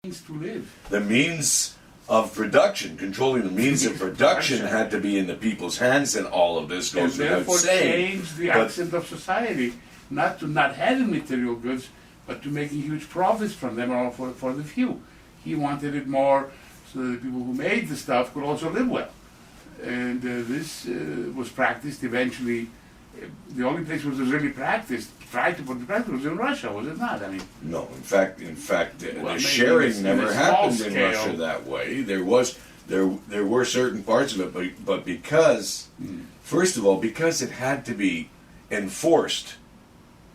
means to live. The means of production, controlling the means of production had to be in the people's hands, and all of this And goes without therefore saying. change the But- accent of society, not to not having material goods, but to making huge profits from them all for the few. He wanted it more so that the people who made the stuff could also live well. And this was practiced eventually. The only place where it was really practiced, tried to put it practice, was in Russia, was it not? I mean, No, in fact, Well, the maybe sharing in a never small happened in scale. Russia that way. There were certain parts of it, but because, first of all, because it had to be enforced,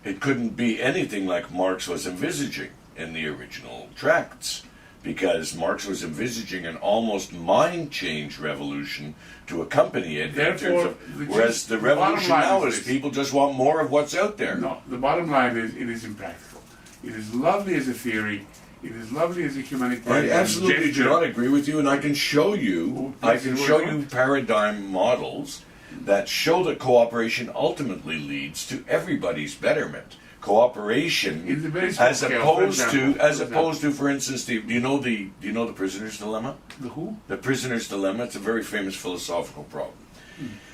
it couldn't be anything like Marx was envisaging in the original tracts, because Marx was envisaging an almost mind change revolution to accompany it. Therefore, Whereas the bottom revolution line now is is this. people just want more of what's out there. no, the bottom line is it is impractical. It is lovely as a theory. It is lovely as a I humanitarian absolutely gesture. do not agree with you, and I can show you. I This can is show what- you paradigm models that show that cooperation ultimately leads to everybody's betterment. Cooperation, In the very small as scale, opposed for to, example. for instance, do you know the prisoner's dilemma? The who? The prisoner's dilemma. It's a very famous philosophical problem.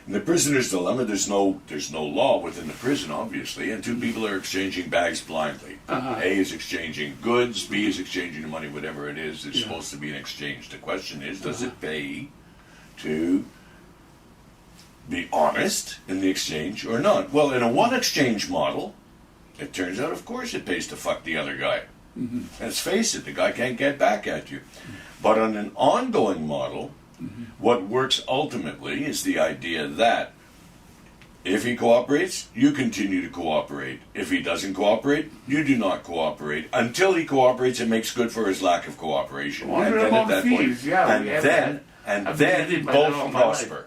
In the prisoner's dilemma, there's no law within the prison, obviously, and two people are exchanging bags blindly. Uh-huh. A is exchanging goods, B is exchanging the money, whatever it is. There's Yeah. supposed to be an exchange. The question is, does Uh-huh. it pay to be honest in the exchange or not? Well, in a one exchange model, it turns out, of course, it pays to fuck the other guy. Let's face it, the guy can't get back at you. But on an ongoing model, what works ultimately is the idea that if he cooperates, you continue to cooperate. If he doesn't cooperate, you do not cooperate until he cooperates and makes good for his lack of cooperation. Wonder And then among at that thieves, point, yeah, and we have then that. and I've been then living by that all both my life. prosper.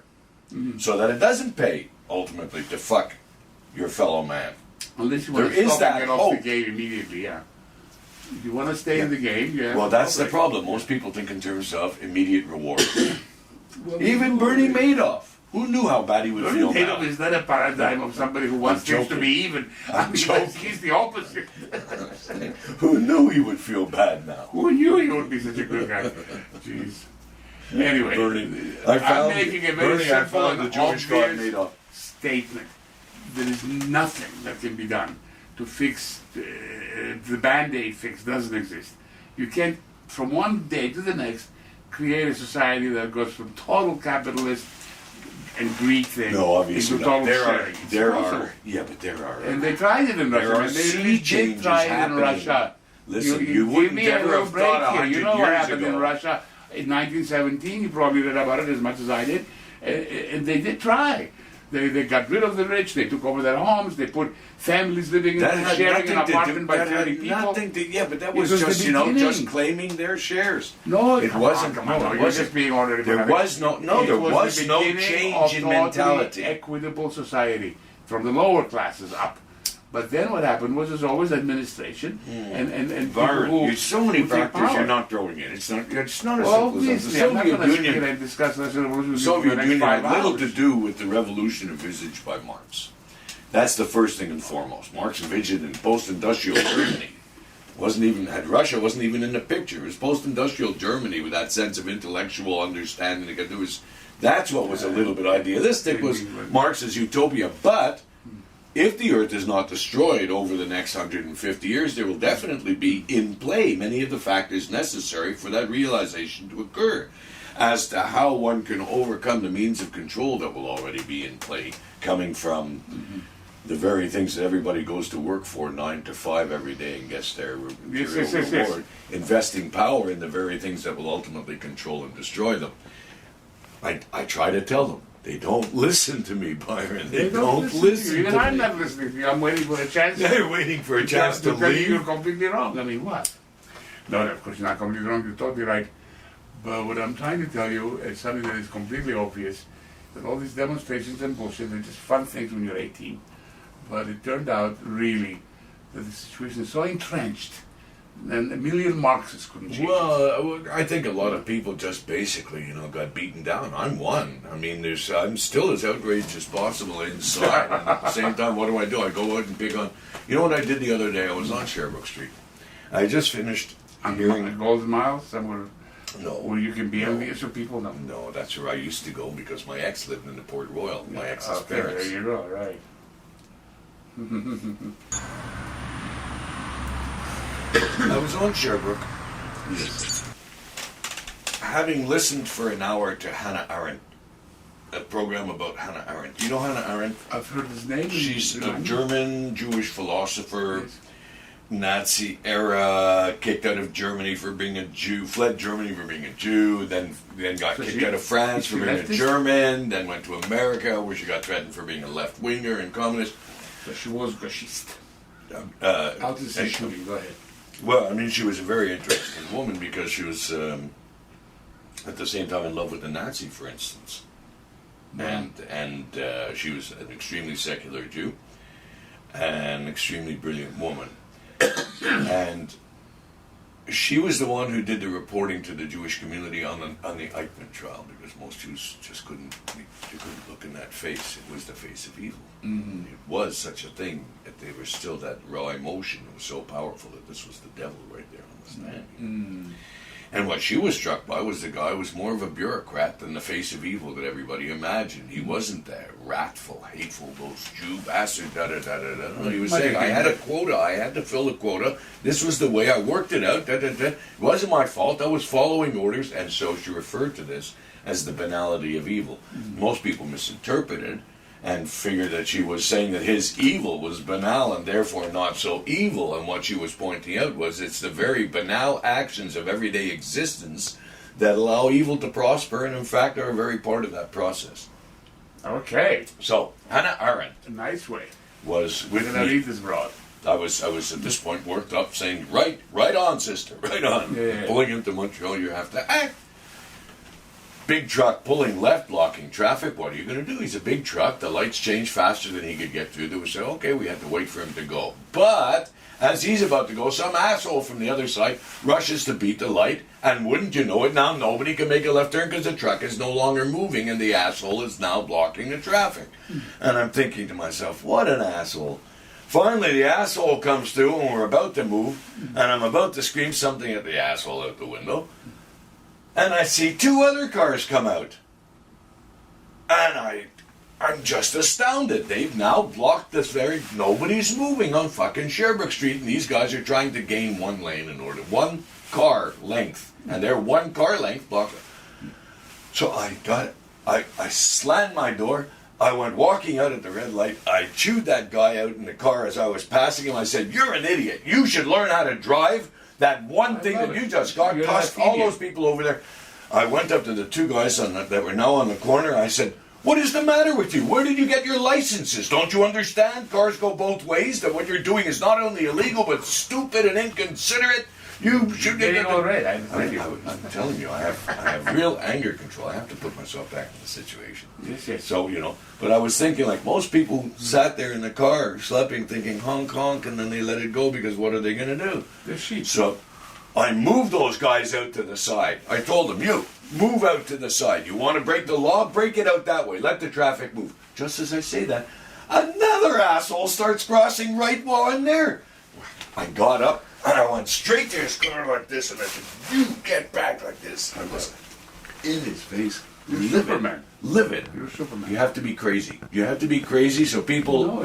So that it doesn't pay ultimately to fuck your fellow man. Unless you want There to is stop that and get off the hope. game immediately, yeah. If you want to stay in the game, you have Well, to that's the cooperate. problem. Most people think in terms of immediate reward. Well, Even Bernie Madoff, who knew how bad he would Bernie feel Madoff now. is not a paradigm of somebody who wants things to joking. be even. I'm joking. He's the opposite. Who knew he would feel bad now? Who knew he would be such a good guy? Jeez. Anyway, Bernie, I'm making a very Bernie, I simple found the and Jewish God obvious Madoff. statement. There is nothing that can be done to fix the Band-Aid fix doesn't exist. You can't, from one day to the next, create a society that goes from total capitalist and greed thing No, obviously into not. total sharing. It's impossible. But there are. And they tried it in There Russia. are and they sea really did changes try it in happening. Russia. Listen, you give wouldn't me a ever little have break thought here. 100 You know what years happened in ago. Russia in 1917? You probably read about it as much as I did. And they did try. They got rid of the rich. They took over their homes. They put families living in That had sharing an nothing to apartment do. by That 30 had people. nothing to. Yeah, but that It was was the just just beginning. claiming their shares. No, It wasn't. Come on, No, it you're wasn't. just being already. There was no. No, there was the no beginning change of in totally mentality. Equitable society from the lower classes up. But then what happened was there's always administration and people Byron, who there's so many who take factors power. you're not throwing in. It's not. It's not as Well, simple as that. obviously, The I'm not Soviet going to sit Union. here and discuss this revolution The for Soviet the next Union 5 had little hours. to do with the revolution envisaged by Marx. That's the first thing and foremost. Marx envisioned in post-industrial Germany. Russia wasn't even in the picture. It was post-industrial Germany with that sense of intellectual understanding. That's what was a little bit idealistic, was Marx's utopia. But if the earth is not destroyed over the next 150 years, there will definitely be in play many of the factors necessary for that realization to occur. As to how one can overcome the means of control that will already be in play, coming from the very things that everybody goes to work for 9 to 5 every day and gets their material yes. reward, investing power in the very things that will ultimately control and destroy them. I try to tell them. They don't listen to me, Byron. They don't listen to you. to Even I'm me. not listening to you. I'm waiting for a chance. They're waiting for a chance to tell you you're leave. completely wrong. I mean, what? No, of course you're not completely wrong. You're totally right. But what I'm trying to tell you is something that is completely obvious, that all these demonstrations and bullshit, they're just fun things when you're 18. But it turned out, really, that the situation is so entrenched, and a million Marxists couldn't change it. Well, I think a lot of people just basically, got beaten down. I'm one. I mean, I'm still as outraged as possible inside. And at the same time, what do? I go out and pick on. You know what I did the other day? I was on Sherbrooke Street. I just finished On hearing. a Golden Mile, somewhere No. where you can be No. envious of people? No. No, that's where I used to go because my ex lived in the Port Royal. My ex's Okay, parents. there you go, right. I was on Sherbrooke. Having listened for an hour to Hannah Arendt, a program about Hannah Arendt. Do you know Hannah Arendt? I've heard his name. She's a Remind me. German Jewish philosopher, Yes. Nazi era, kicked out of Germany for being a Jew, fled Germany for being a Jew, then got So kicked she- out of France is for she being a leftist? German, then went to America where she got threatened for being a left winger and communist. So she was Gauchiste. Uh, How to say and- shooting? Go ahead. Well, I mean, she was a very interesting woman because she was at the same time in love with the Nazi, for instance. And she was an extremely secular Jew, an extremely brilliant woman. And she was the one who did the reporting to the Jewish community on the Eichmann trial, because most Jews just couldn't look in that face. It was the face of evil. Mm-hmm. It was such a thing that they were still that raw emotion. It was so powerful that this was the devil right there on the stand. Mm. And what she was struck by was the guy was more of a bureaucrat than the face of evil that everybody imagined. He wasn't that wrathful, hateful, those Jew bastard, da da da da da. No, he was saying, I had a quota, I had to fill the quota. This was the way I worked it out. Da da da. It wasn't my fault. I was following orders, and so she referred to this as the banality of evil. Most people misinterpreted and figured that she was saying that his evil was banal and therefore not so evil. And what she was pointing out was it's the very banal actions of everyday existence that allow evil to prosper, and in fact are a very part of that process. Okay. So Hannah Arendt A nice way. was We're with gonna me. leave this broad. I was at this point worked up, saying, right on, sister, right on. Yeah. Pulling into Montreal, you have to act. Big truck pulling left, blocking traffic. What are you going to do? He's a big truck. The lights changed faster than he could get through. They would say, okay, we had to wait for him to go. But as he's about to go, some asshole from the other side rushes to beat the light. And wouldn't you know it, now nobody can make a left turn because the truck is no longer moving and the asshole is now blocking the traffic. And I'm thinking to myself, what an asshole. Finally, the asshole comes through and we're about to move. And I'm about to scream something at the asshole out the window. And I see two other cars come out. And I'm just astounded. They've now blocked this very... Nobody's moving on fucking Sherbrooke Street, and these guys are trying to gain one lane in order... One car length. And they're one car length blocked. So I slammed my door. I went walking out at the red light. I chewed that guy out in the car as I was passing him. I said, you're an idiot. You should learn how to drive. That one thing that you just got You're cost not all idiot. those people over there. I went up to the two guys that were now on the corner. I said, what is the matter with you? Where did you get your licenses? Don't you understand? Cars go both ways. That what you're doing is not only illegal, but stupid and inconsiderate. You should Getting all right. I'm I'm telling you, I have real anger control. I have to put myself back in the situation. Yes. So, but I was thinking, like most people sat there in the car, sleeping, thinking honk, honk, and then they let it go because what are they going to do? The sheep. So I moved those guys out to the side. I told them, you, move out to the side. You want to break the law? Break it out that way. Let the traffic move. Just as I say that, another asshole starts crossing right while I'm there. I got up and I went straight to his car like this and I said, you get back like this. I was in his face. You're livid. Superman. Livid. You're Superman. You have to be crazy. You have to be crazy so people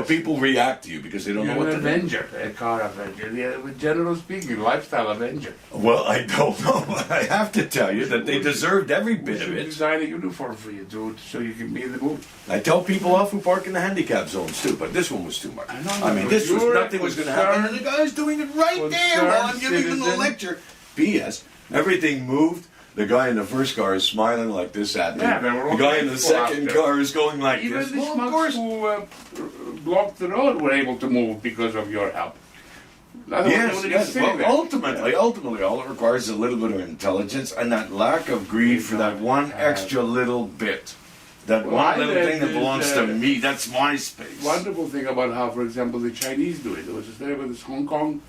people react to you because they don't know You're what an to do. avenger, a car avenger. Yeah, with general speaking, lifestyle avenger. Well, I don't know. I have to tell you that they deserved every We bit of should it. design a uniform for you, dude, so you can be in the movie. I tell people off who park in the handicap zones too, but this one was too much. I know, mean, but this was you're a nothing was going to happen, and the guy's doing it right there while I'm giving them the citizen. lecture. P.S. Everything moved. The guy in the first car is smiling like this at me. Yeah, they were all The guy in the grateful second after. car is going like Even this. the Well, of schmucks course. who blocked the road were able to move because of your help. Otherwise, they Yes, would have yes. been sitting Well, there. ultimately, all it requires is a little bit of intelligence and that lack of greed for that one extra little bit. That Well, one I little read thing that is, belongs to me. That's my space. Wonderful thing about how, for example, the Chinese do it. There was this Hong Kong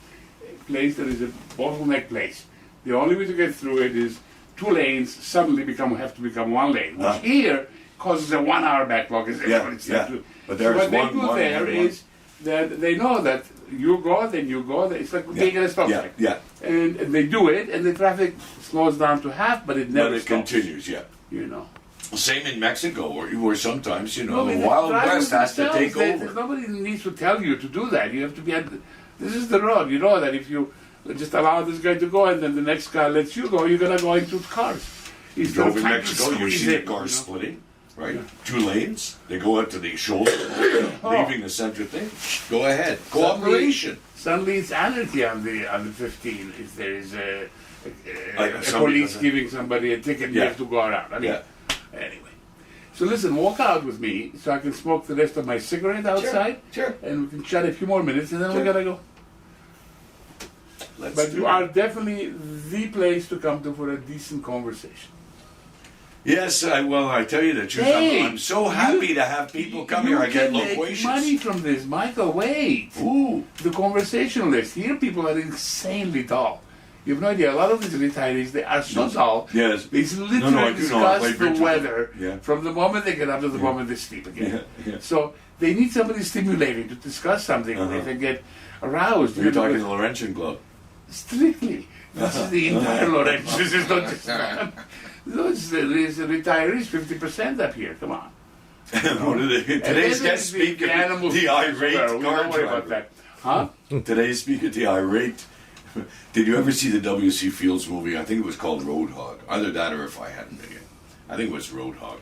place that is a bottleneck place. The only way to get through it is 2 lanes suddenly have to become 1 lane, which here causes a 1 hour backlog. As Yeah, everybody said yeah. to. But So there's what they one- do one- there one- is they know that you go, then you go. It's like taking a stop sign. Yeah. And they do it, and the traffic slows down to half, but it never But it stops. continues, yeah. You know. Same in Mexico, where sometimes, you know, No, the but Wild drivers West has to themselves, take over. Nobody needs to tell you to do that. You have to be this is the road. You know that if you just allow this guy to go and then the next car lets you go, you're going to go into cars. You He's go no over time to Mexico, you squeeze see the in, cars you know? splitting, right? 2 lanes. They go out to the shoulder, leaving the center thing. Go ahead. Cooperation. Suddenly it's anarchy on the 15 if there is a Somebody police doesn't- giving somebody a ticket, you Yeah. have to go around. I mean, Yeah. anyway. So listen, walk out with me so I can smoke the rest of my cigarette outside. Sure. And we can chat a few more minutes and then we Sure. gotta go. Let's But do you it. are definitely the place to come to for a decent conversation. Yes, I tell you the truth. Hey, I'm so happy to have people come You here. I get can make loquacious. money from this, Michael. Wait. Ooh. The conversationalist. Here people are insanely dull. You have no idea. A lot of these retirees, they are so dull. Yes. They literally No, I do know. I discuss play the bridge with weather them. Yeah. from the moment they get up to the moment they sleep again. Yeah. So they need somebody stimulating to discuss something where they can get aroused. You're talking the Laurentian Club. Strictly. This is the entire Lawrence. This is not just them. There's retirees 50% up here. Come on. What are they? Today's guest speaker, the irate Don't car worry about driver. that. Huh? Today's speaker, the irate. Did you ever see the W.C. Fields movie? I think it was called Roadhog. Either that or If I Hadn't Been. I think it was Roadhog.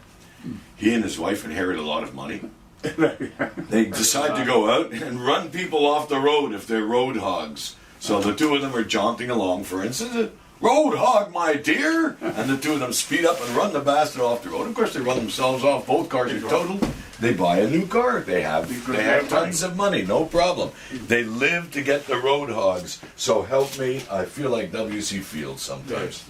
He and his wife inherit a lot of money. They decide to go out and run people off the road if they're road hogs. So the two of them are jaunting along, for instance, road hog, my dear! And the two of them speed up and run the bastard off the road. Of course, they run themselves off. Both cars are totaled. They buy a new car. They have tons of money, no problem. They live to get the road hogs. So help me, I feel like W.C. Fields sometimes.